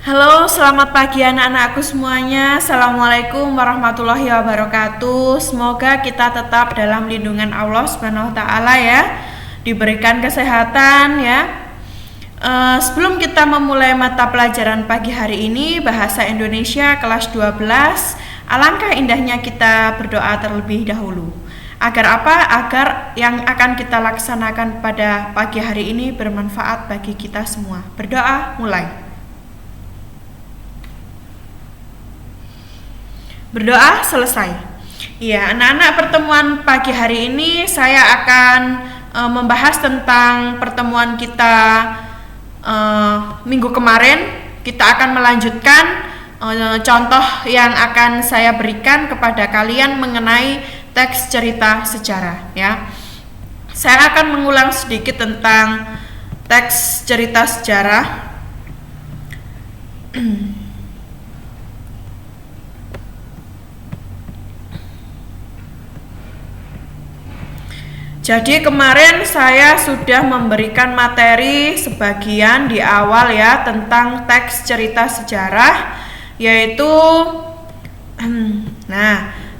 Halo, selamat pagi anak-anakku semuanya. Assalamualaikum warahmatullahi wabarakatuh. Semoga kita tetap dalam lindungan Allah Subhanahu wa taala ya. Diberikan kesehatan ya. Sebelum kita memulai mata pelajaran pagi hari ini, Bahasa Indonesia kelas 12, alangkah indahnya kita berdoa terlebih dahulu. Agar apa? Agar yang akan kita laksanakan pada pagi hari ini bermanfaat bagi kita semua. Berdoa mulai. Berdoa selesai. Iya, anak-anak, pertemuan pagi hari ini saya akan membahas tentang pertemuan kita minggu kemarin. Kita akan melanjutkan contoh yang akan saya berikan kepada kalian mengenai teks cerita sejarah ya. Saya akan mengulang sedikit tentang teks cerita sejarah. Jadi kemarin saya sudah memberikan materi sebagian di awal ya tentang teks cerita sejarah, yaitu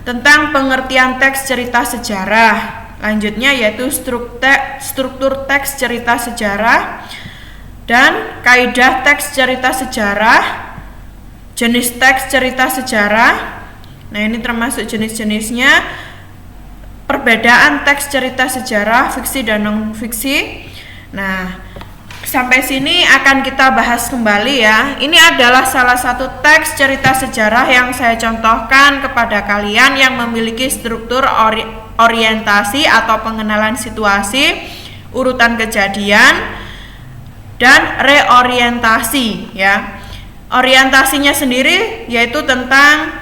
tentang pengertian teks cerita sejarah. Lanjutnya yaitu struktur teks cerita sejarah dan kaidah teks cerita sejarah, jenis teks cerita sejarah. Nah, ini termasuk jenis-jenisnya. Perbedaan teks cerita sejarah, fiksi dan non-fiksi. Nah, sampai sini akan kita bahas kembali ya. Ini adalah salah satu teks cerita sejarah yang saya contohkan kepada kalian yang memiliki struktur orientasi atau pengenalan situasi, urutan kejadian, dan reorientasi ya. Orientasinya sendiri yaitu tentang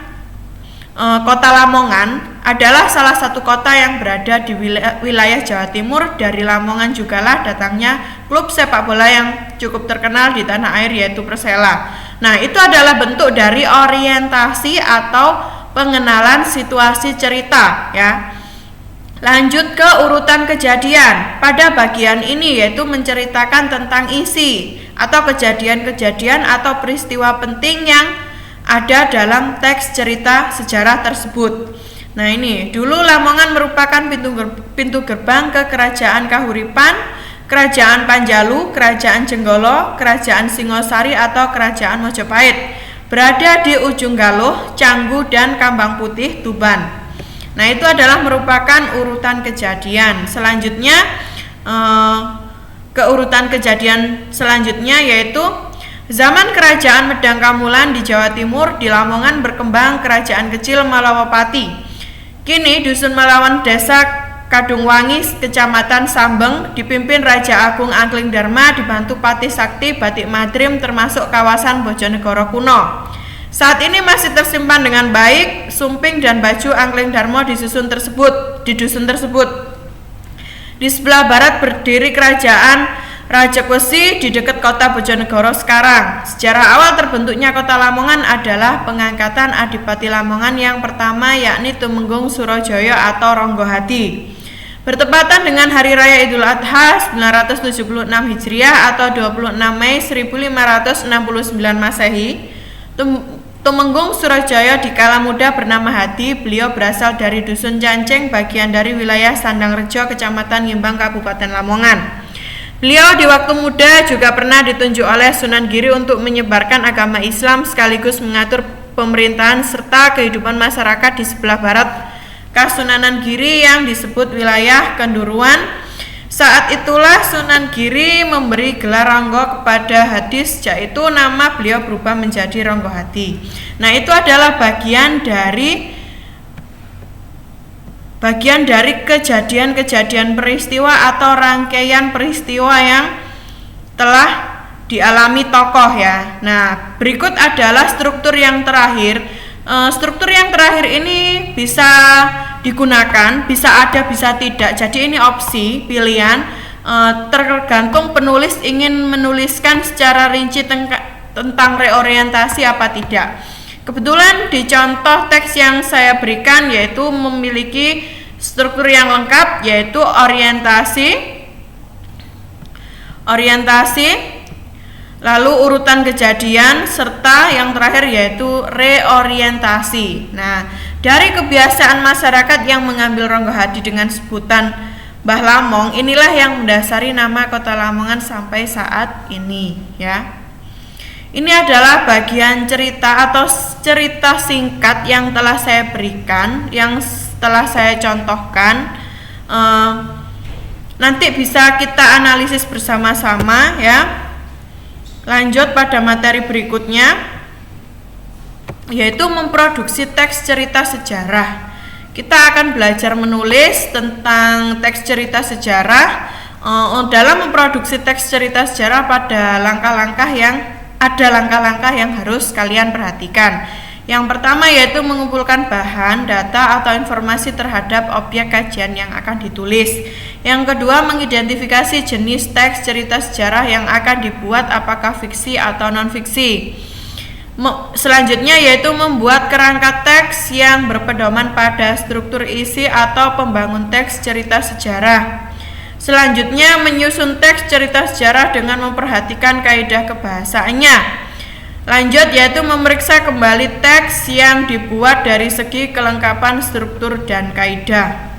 Kota Lamongan adalah salah satu kota yang berada di wilayah Jawa Timur. Dari Lamongan jugalah datangnya klub sepak bola yang cukup terkenal di tanah air yaitu Persela. Nah, itu adalah bentuk dari orientasi atau pengenalan situasi cerita ya. Lanjut ke urutan kejadian. Pada bagian ini yaitu menceritakan tentang isi atau kejadian-kejadian atau peristiwa penting yang ada dalam teks cerita sejarah tersebut. Nah, ini dulu Lamongan merupakan pintu gerbang ke Kerajaan Kahuripan, Kerajaan Panjalu, Kerajaan Jenggolo, Kerajaan Singosari atau Kerajaan Mojopahit. Berada di ujung Galuh, Canggu dan Kambang Putih, Tuban. Nah, itu adalah merupakan urutan kejadian. Selanjutnya ke urutan kejadian selanjutnya yaitu zaman Kerajaan Medang Kamulan di Jawa Timur. Di Lamongan berkembang kerajaan kecil Malawapati. Kini Dusun Malawan, Desa Kadungwangi, Kecamatan Sambeng dipimpin Raja Agung Angling Darma dibantu Patih Sakti Batik Madrim termasuk kawasan Bojonegoro kuno. Saat ini masih tersimpan dengan baik sumping dan baju Angling Darma di dusun tersebut. Di sebelah barat berdiri Kerajaan Rajapesi di dekat kota Bojonegoro sekarang. Sejarah awal terbentuknya kota Lamongan adalah pengangkatan Adipati Lamongan yang pertama yakni Tumenggung Surojoyo atau Ronggohadi. Bertepatan dengan Hari Raya Idul Adha 976 Hijriah atau 26 Mei 1569 Masehi, Tumenggung Surojoyo dikala muda bernama Hadi. Beliau berasal dari Dusun Canceng, bagian dari wilayah Sandangrejo, Kecamatan Ngimbang, Kabupaten Lamongan. Beliau di waktu muda juga pernah ditunjuk oleh Sunan Giri untuk menyebarkan agama Islam sekaligus mengatur pemerintahan serta kehidupan masyarakat di sebelah barat Kasunanan Giri yang disebut wilayah Kenduruan. Saat itulah Sunan Giri memberi gelar Ronggo kepada Hadi, sejak itu nama beliau berubah menjadi Ronggohadi. Nah, itu adalah bagian dari kejadian-kejadian peristiwa atau rangkaian peristiwa yang telah dialami tokoh ya. Nah, berikut adalah struktur yang terakhir. Struktur yang terakhir ini bisa digunakan, bisa ada, bisa tidak. Jadi ini opsi, pilihan, tergantung penulis ingin menuliskan secara rinci tentang reorientasi apa tidak. Kebetulan di contoh teks yang saya berikan yaitu memiliki struktur yang lengkap yaitu orientasi, lalu urutan kejadian, serta yang terakhir yaitu reorientasi. Nah, dari kebiasaan masyarakat yang mengambil Ronggohadi dengan sebutan Mbah Lamong, inilah yang mendasari nama Kota Lamongan sampai saat ini, ya. Ini adalah bagian cerita atau cerita singkat yang telah saya berikan, yang telah saya contohkan. Nanti bisa kita analisis bersama-sama, ya. Lanjut pada materi berikutnya, yaitu memproduksi teks cerita sejarah. Kita akan belajar menulis tentang teks cerita sejarah. Dalam memproduksi teks cerita sejarah pada langkah-langkah yang harus kalian perhatikan. Yang pertama yaitu mengumpulkan bahan, data atau informasi terhadap objek kajian yang akan ditulis. Yang kedua, mengidentifikasi jenis teks cerita sejarah yang akan dibuat, apakah fiksi atau non-fiksi. Selanjutnya yaitu membuat kerangka teks yang berpedoman pada struktur isi atau pembangun teks cerita sejarah. Selanjutnya, menyusun teks cerita sejarah dengan memperhatikan kaidah kebahasaannya. Lanjut yaitu memeriksa kembali teks yang dibuat dari segi kelengkapan struktur dan kaidah.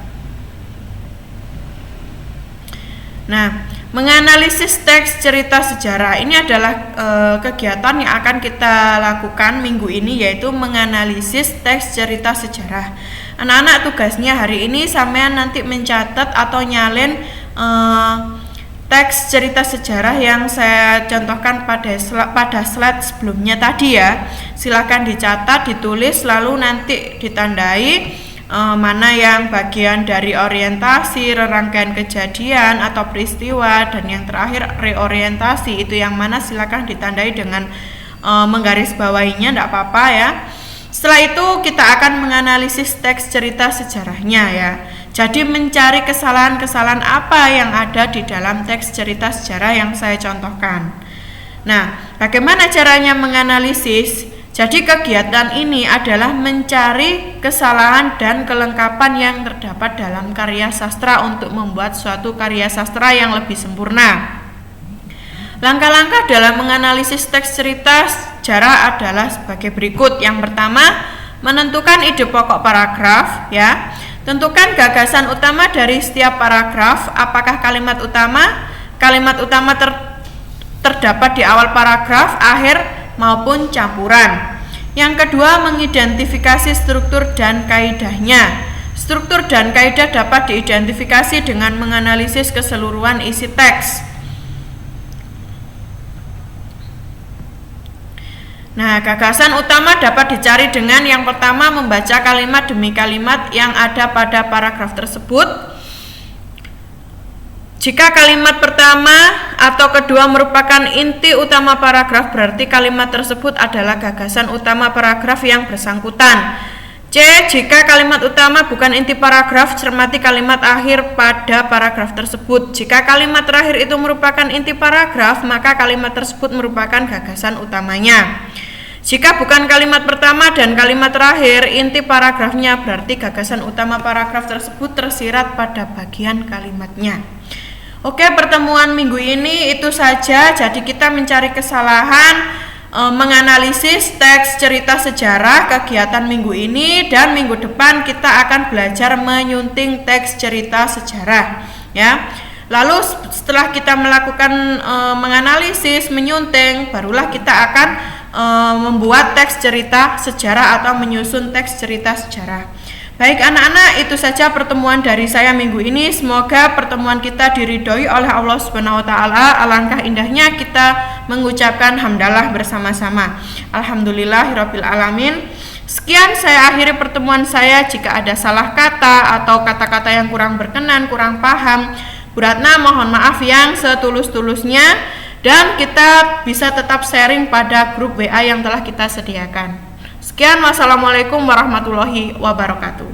Nah, menganalisis teks cerita sejarah ini adalah kegiatan yang akan kita lakukan minggu ini, yaitu menganalisis teks cerita sejarah. Anak-anak tugasnya hari ini sampean nanti mencatat atau nyalin teks cerita sejarah yang saya contohkan pada slide sebelumnya tadi, ya. Silakan dicatat, ditulis, lalu nanti ditandai mana yang bagian dari orientasi, rangkaian kejadian atau peristiwa, dan yang terakhir reorientasi. Itu yang mana silakan ditandai dengan menggarisbawahinya, tidak apa-apa, ya. Setelah itu kita akan menganalisis teks cerita sejarahnya, ya. Jadi mencari kesalahan-kesalahan apa yang ada di dalam teks cerita sejarah yang saya contohkan. Nah, bagaimana caranya menganalisis? Jadi kegiatan ini adalah mencari kesalahan dan kelengkapan yang terdapat dalam karya sastra untuk membuat suatu karya sastra yang lebih sempurna. Langkah-langkah dalam menganalisis teks cerita sejarah adalah sebagai berikut. Yang pertama, menentukan ide pokok paragraf, ya. Tentukan gagasan utama dari setiap paragraf, apakah kalimat utama terdapat di awal paragraf, akhir, maupun campuran. Yang kedua, mengidentifikasi struktur dan kaidahnya. Struktur dan kaidah dapat diidentifikasi dengan menganalisis keseluruhan isi teks. Nah, gagasan utama dapat dicari dengan yang pertama, membaca kalimat demi kalimat yang ada pada paragraf tersebut. Jika kalimat pertama atau kedua merupakan inti utama paragraf, berarti kalimat tersebut adalah gagasan utama paragraf yang bersangkutan. C. Jika kalimat utama bukan inti paragraf, cermati kalimat akhir pada paragraf tersebut. Jika kalimat terakhir itu merupakan inti paragraf, maka kalimat tersebut merupakan gagasan utamanya. Jika bukan kalimat pertama dan kalimat terakhir inti paragrafnya, berarti gagasan utama paragraf tersebut tersirat pada bagian kalimatnya. Oke, pertemuan minggu ini itu saja. Jadi kita mencari kesalahan, menganalisis teks cerita sejarah kegiatan minggu ini, dan minggu depan kita akan belajar menyunting teks cerita sejarah, ya. Lalu setelah kita melakukan menganalisis, menyunting, barulah kita akan membuat teks cerita sejarah atau menyusun teks cerita sejarah. Baik anak-anak, itu saja pertemuan dari saya minggu ini. Semoga pertemuan kita diridhoi oleh Allah Subhanahu wa taala. Alangkah indahnya kita mengucapkan hamdalah bersama-sama. Alhamdulillahirabbil alamin. Sekian saya akhiri pertemuan saya. Jika ada salah kata atau kata-kata yang kurang berkenan, kurang paham, Bu Ratna mohon maaf yang setulus-tulusnya, dan kita bisa tetap sharing pada grup WA yang telah kita sediakan. Sekian, wassalamualaikum warahmatullahi wabarakatuh.